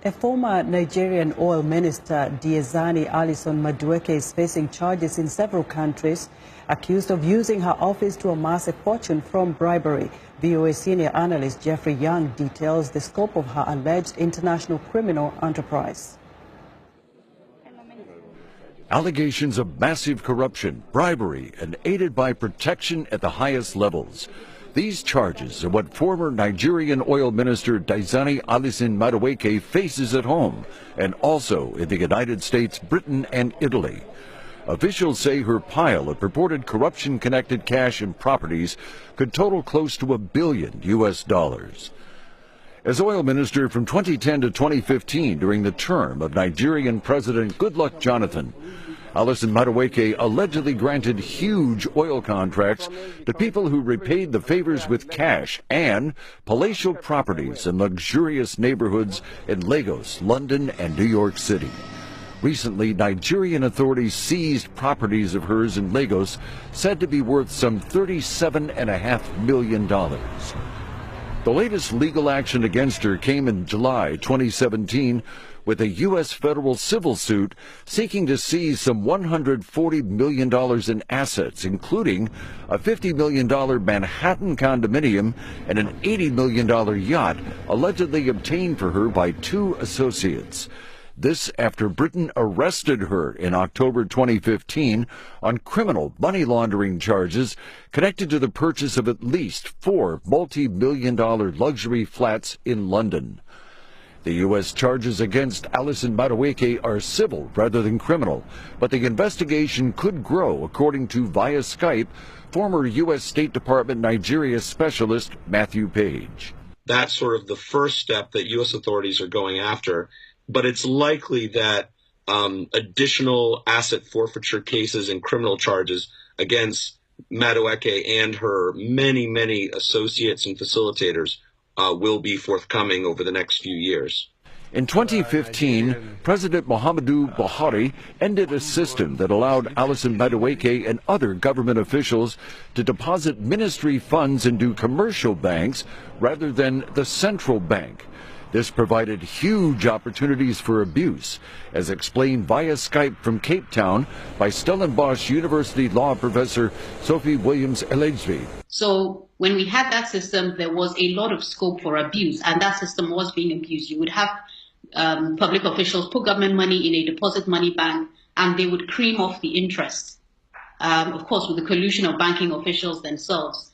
A former Nigerian oil minister, Diezani Alison Madueke, is facing charges in several countries, accused of using her office to amass a fortune from bribery. VOA senior analyst Jeffrey Young details the scope of her alleged international criminal enterprise. Allegations of massive corruption, bribery, and aided by protection at the highest levels. These charges are what former Nigerian oil minister Diezani Alison Madueke faces at home and also in the United States, Britain, and Italy. Officials say her pile of purported corruption-connected cash and properties could total close to $1 billion. As oil minister from 2010 to 2015 during the term of Nigerian President Goodluck Jonathan, Alison Madueke allegedly granted huge oil contracts to people who repaid the favors with cash and palatial properties in luxurious neighborhoods in Lagos, London, and New York City. Recently, Nigerian authorities seized properties of hers in Lagos said to be worth some $37.5 million. The latest legal action against her came in July 2017 with a U.S. federal civil suit seeking to seize some $140 million in assets, including a $50 million Manhattan condominium and an $80 million yacht allegedly obtained for her by two associates. This after Britain arrested her in October 2015 on criminal money laundering charges connected to the purchase of at least 4 multi-million-dollar luxury flats in London. The U.S. charges against Alison Madueke are civil rather than criminal, but the investigation could grow, according to, via Skype, former U.S. State Department Nigeria specialist Matthew Page. That's sort of the first step that U.S. authorities are going after, but it's likely that additional asset forfeiture cases and criminal charges against Madueke and her many, many associates and facilitators will be forthcoming over the next few years. In 2015, President Muhammadu Buhari ended a system that allowed Alison Madueke and other government officials to deposit ministry funds into commercial banks rather than the central bank. This provided huge opportunities for abuse, as explained via Skype from Cape Town by Stellenbosch University law professor Sophie Williams-Ellegsby. So when we had that system, there was a lot of scope for abuse, and that system was being abused. You would have public officials put government money in a deposit money bank, and they would cream off the interest, of course, with the collusion of banking officials themselves.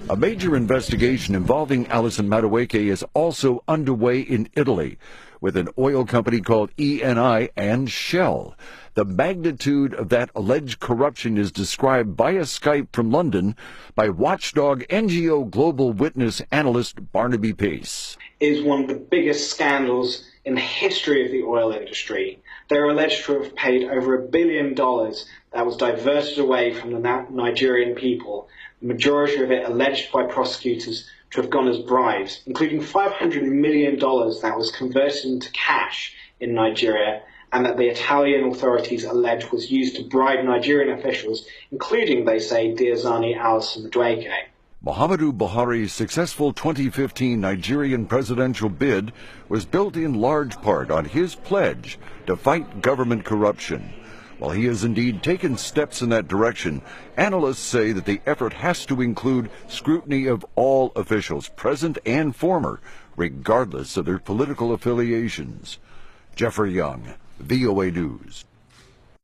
A major investigation involving Alison Madueke is also underway in Italy with an oil company called Eni and Shell. The magnitude of that alleged corruption is described via Skype from London by watchdog NGO Global Witness analyst Barnaby Pace. Is one of the biggest scandals in the history of the oil industry. They're alleged to have paid over $1 billion that was diverted away from the Nigerian people, the majority of it alleged by prosecutors to have gone as bribes, including $500 million that was converted into cash in Nigeria, and that the Italian authorities allege was used to bribe Nigerian officials, including, they say, Diezani Alison Madueke. Muhammadu Buhari's successful 2015 Nigerian presidential bid was built in large part on his pledge to fight government corruption. While he has indeed taken steps in that direction, analysts say that the effort has to include scrutiny of all officials, present and former, regardless of their political affiliations. Jeffrey Young, VOA News.